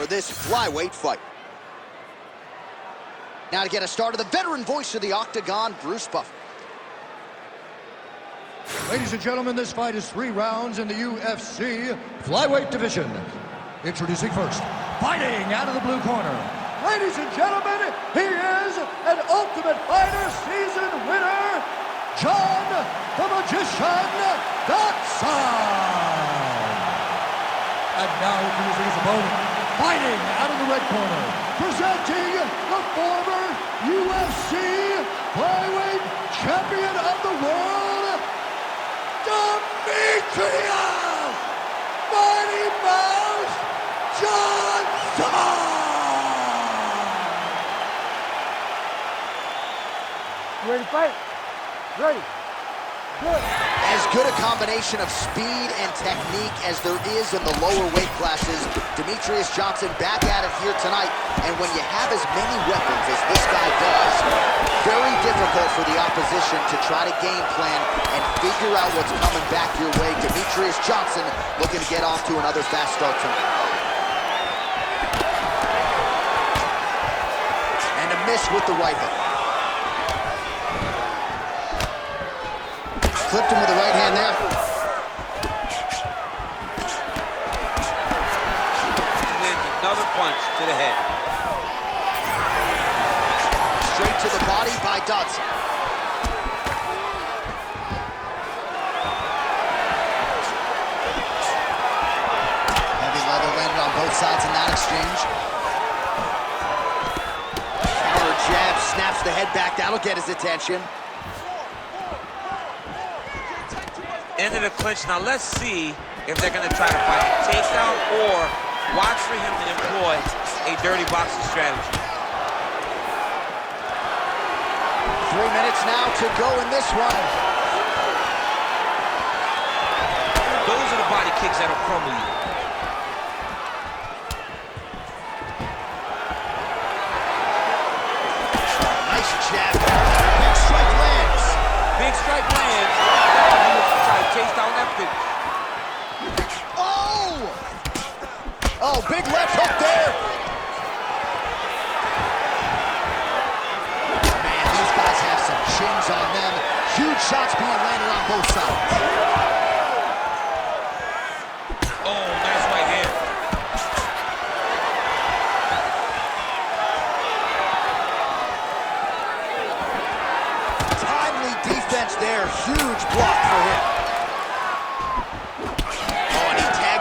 this flyweight fight. Now to get us started, the veteran voice of the Octagon, Bruce Buffer. Ladies and gentlemen, this fight is 3 rounds in the UFC flyweight division. Introducing first, fighting out of the blue corner. Ladies and gentlemen, he is an Ultimate Fighter season winner, John the Magician Dodson. And now introducing his opponent, fighting out of the red corner, presenting the former UFC flyweight champion of the world, Demetrious Mighty Mouse Johnson! You ready to fight? Ready. Good. As good a combination of speed and technique as there is in the lower weight classes, Demetrious Johnson back at it here tonight. And when you have as many weapons as this guy does, very difficult for the opposition to try to game plan and figure out what's coming back your way. Demetrious Johnson looking to get off to another fast start tonight. And a miss with the right hook. Clipped him with the right hand there. Lands another punch to the head. Straight to the body by Dodson. Heavy leather landed on both sides in that exchange. Counter jab, snaps the head back. That'll get his attention. Into the clinch. Now let's see if they're going to try to find a takedown or watch for him to employ a dirty boxing strategy. 3 minutes now to go in this one. Those are the body kicks that'll crumble you. Nice jab. Big strike lands. Big strike lands. Chase down that pitch. Oh! Oh, big left hook there. Man, these guys have some chins on them. Huge shots being landed on both sides. Oh, nice right hand. Timely defense there. Huge block for him.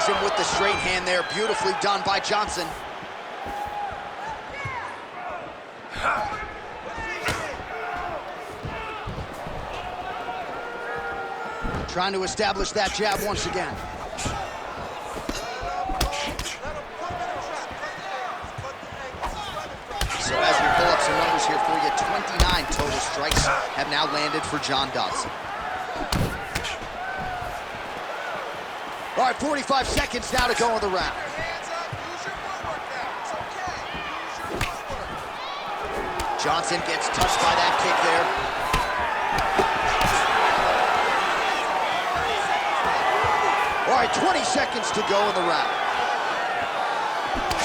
Him with the straight hand there, beautifully done by Johnson. Trying to establish that jab once again. So as we pull up some numbers here for you, 29 total strikes have now landed for John Dodson. All right, 45 seconds now to go in the round. Johnson gets touched by that kick there. All right, 20 seconds to go in the round.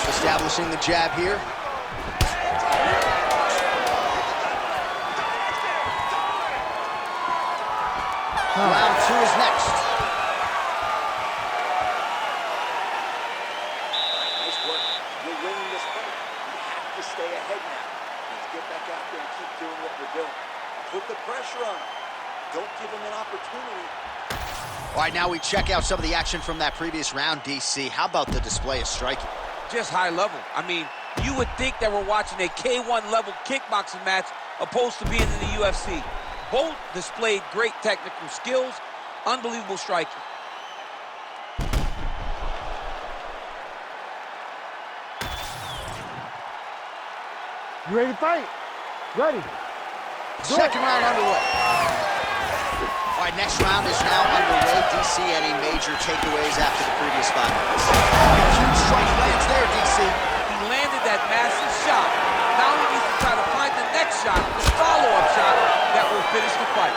Establishing the jab here. Round 2 is next. Stay ahead now. Let's get back out there and keep doing what we're doing. Put the pressure on him. Don't give him an opportunity. All right, now we check out some of the action from that previous round, DC. How about the display of striking? Just high level. I mean, you would think that we're watching a K1 level kickboxing match opposed to being in the UFC. Both displayed great technical skills, unbelievable striking. You ready to fight? Ready. Second round underway. All right, next round is now underway. DC, any major takeaways after the previous 5 minutes? Huge strike lands there, DC. He landed that massive shot. Now he needs to try to find the next shot, the follow-up shot that will finish the fight.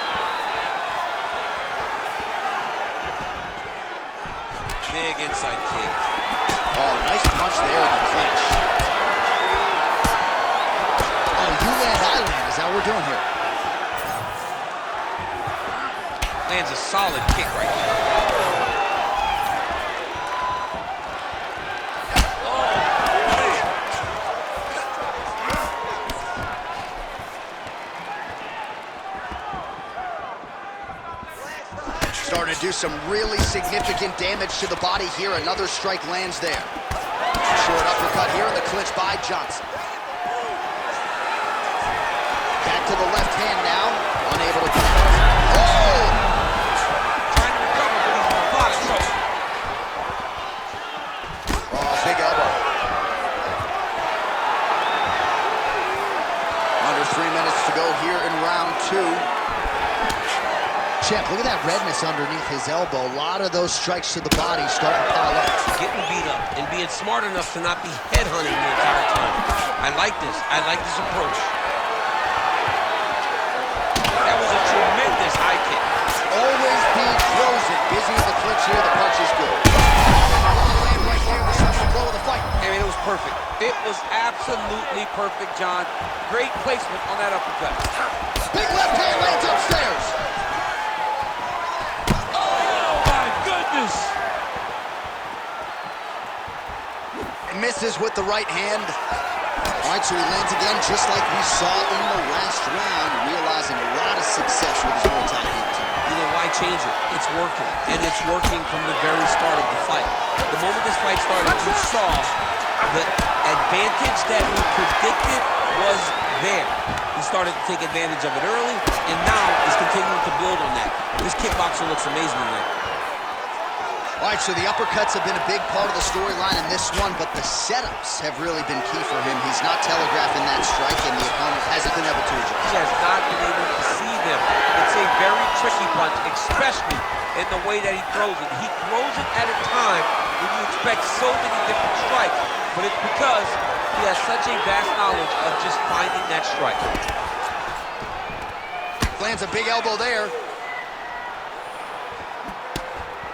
Big inside kick. Oh, nice punch there in the clinch. here. Lands a solid kick right there. Starting to do some really significant damage to the body here. Another strike lands there. Short uppercut here in the clinch by Johnson. Back to the left hand now. Unable to get it. Oh! Trying to recover, but he's in a lot of trouble. Oh, big elbow. Under 3 minutes to go here in round 2. Champ, look at that redness underneath his elbow. A lot of those strikes to the body starting to pile up. Getting beat up and being smart enough to not be headhunting the entire time. I like this. I like this approach. That was a tremendous high kick. Always being frozen. Busy in the clinch here. The punch is good. Right here, the second blow of the fight. I mean, it was perfect. It was absolutely perfect, John. Great placement on that uppercut. Big left hand lands upstairs. Misses with the right hand. All right, so he lands again just like we saw in the last round, realizing a lot of success with his Muay Thai team. You know, why change it? It's working, and it's working from the very start of the fight. The moment this fight started, you saw the advantage that we predicted was there. He started to take advantage of it early, and now he's continuing to build on that. This kickboxer looks amazing tonight. All right, so the uppercuts have been a big part of the storyline in this one, but the setups have really been key for him. He's not telegraphing that strike, and the opponent hasn't been able to adjust. He has not been able to see them. It's a very tricky punch, especially in the way that he throws it. He throws it at a time when you expect so many different strikes, but it's because he has such a vast knowledge of just finding that strike. Lands a big elbow there.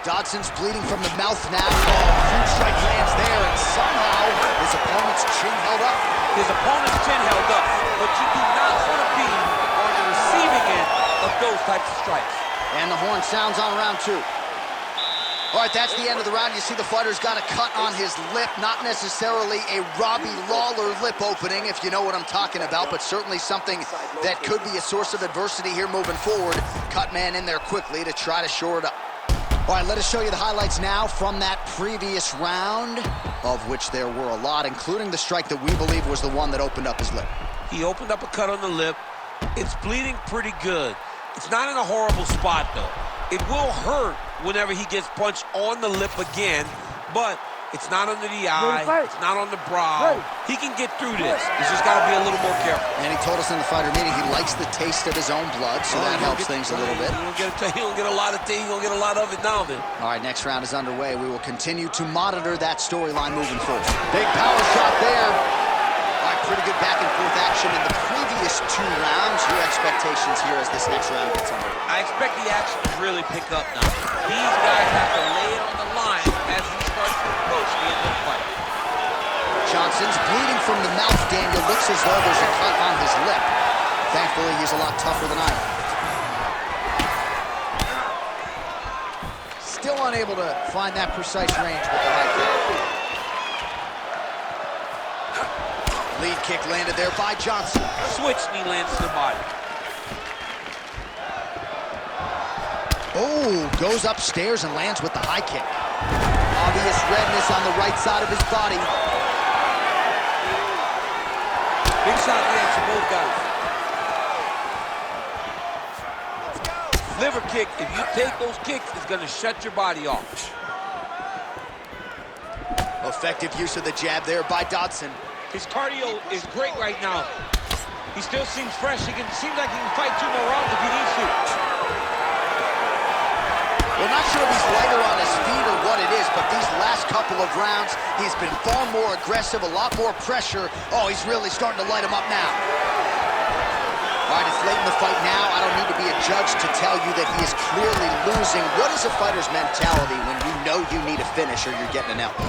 Dodson's bleeding from the mouth now. Huge strike lands there, and somehow his opponent's chin held up. His opponent's chin held up, but you do not want to be on the receiving end of those types of strikes. And the horn sounds on round 2. All right, that's the end of the round. You see the fighter's got a cut on his lip. Not necessarily a Robbie Lawler lip opening, if you know what I'm talking about, but certainly something that could be a source of adversity here moving forward. Cut man in there quickly to try to shore it up. All right, let us show you the highlights now from that previous round, of which there were a lot, including the strike that we believe was the one that opened up his lip. He opened up a cut on the lip. It's bleeding pretty good. It's not in a horrible spot, though. It will hurt whenever he gets punched on the lip again, but it's not under the eye. It's not on the brow. He can get through this. He's just got to be a little more careful. And he told us in the fighter meeting he likes the taste of his own blood, so that helps things a little bit. He don't get a lot of things. He don't get a lot of it now, then. All right, next round is underway. We will continue to monitor that storyline moving forward. Big power shot there. All right, pretty good back and forth action in the previous 2 rounds. Your expectations here as this next round gets underway? I expect the action to really pick up now. These guys have to lay it on the line as he starts to approach the end of the fight. Johnson's bleeding from the mouth, Daniel. Looks as though there's a cut on his lip. Thankfully, he's a lot tougher than I am. Still unable to find that precise range with the high kick. Lead kick landed there by Johnson. Switch knee lands to the body. Oh, goes upstairs and lands with the high kick. Obvious redness on the right side of his body. Big shot lands for both guys. Liver kick, if you take those kicks, it's going to shut your body off. Effective use of the jab there by Dodson. His cardio is great right now. He still seems fresh. Seems like he can fight 2 more rounds if he needs to. Well, not sure if he's lighter on his feet or what it is, but these last couple of rounds, he's been far more aggressive, a lot more pressure. Oh, he's really starting to light him up now. All right, it's late in the fight now. I don't need to be a judge to tell you that he is clearly losing. What is a fighter's mentality when you know you need a finish or you're getting an elbow?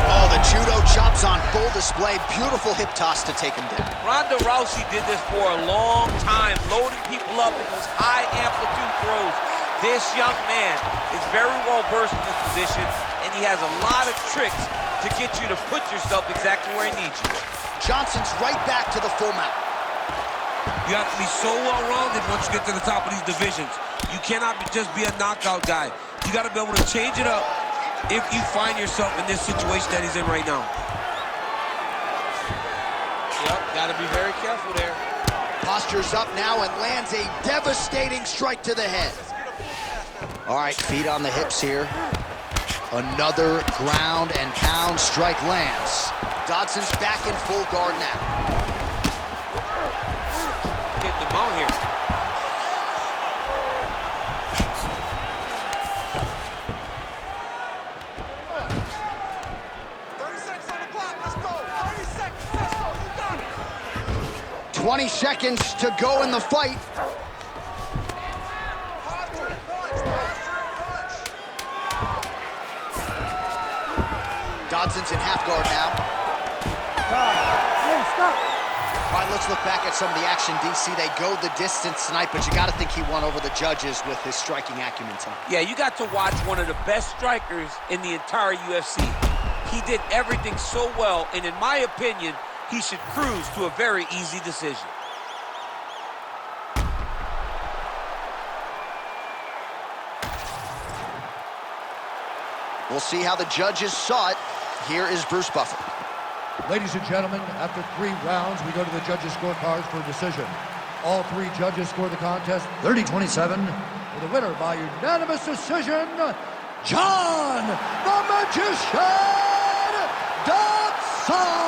Oh, the judo chops on full display. Beautiful hip toss to take him down. Ronda Rousey did this for a long time, loading people up with those high amplitude throws. This young man is very well versed in this position, and he has a lot of tricks to get you to put yourself exactly where he needs you. Johnson's right back to the full mount. You have to be so well-rounded once you get to the top of these divisions. You cannot just be a knockout guy. You got to be able to change it up if you find yourself in this situation that he's in right now. Yep, got to be very careful there. Postures up now and lands a devastating strike to the head. All right, feet on the hips here. Another ground and pound strike lands. Dodson's back in full guard now. Getting the mount here. Let's go. 30 seconds. Let's go. You got it. 20 seconds to go in the fight. Dodson's in half guard now. Hey, stop. All right, let's look back at some of the action, DC. They go the distance tonight, but you got to think he won over the judges with his striking acumen tonight. Yeah, you got to watch one of the best strikers in the entire UFC. He did everything so well, and in my opinion, he should cruise to a very easy decision. We'll see how the judges saw it. Here is Bruce Buffer. Ladies and gentlemen, after 3 rounds, we go to the judges' scorecards for a decision. All 3 judges score the contest 30-27. For the winner by unanimous decision, John the Magician Dodson!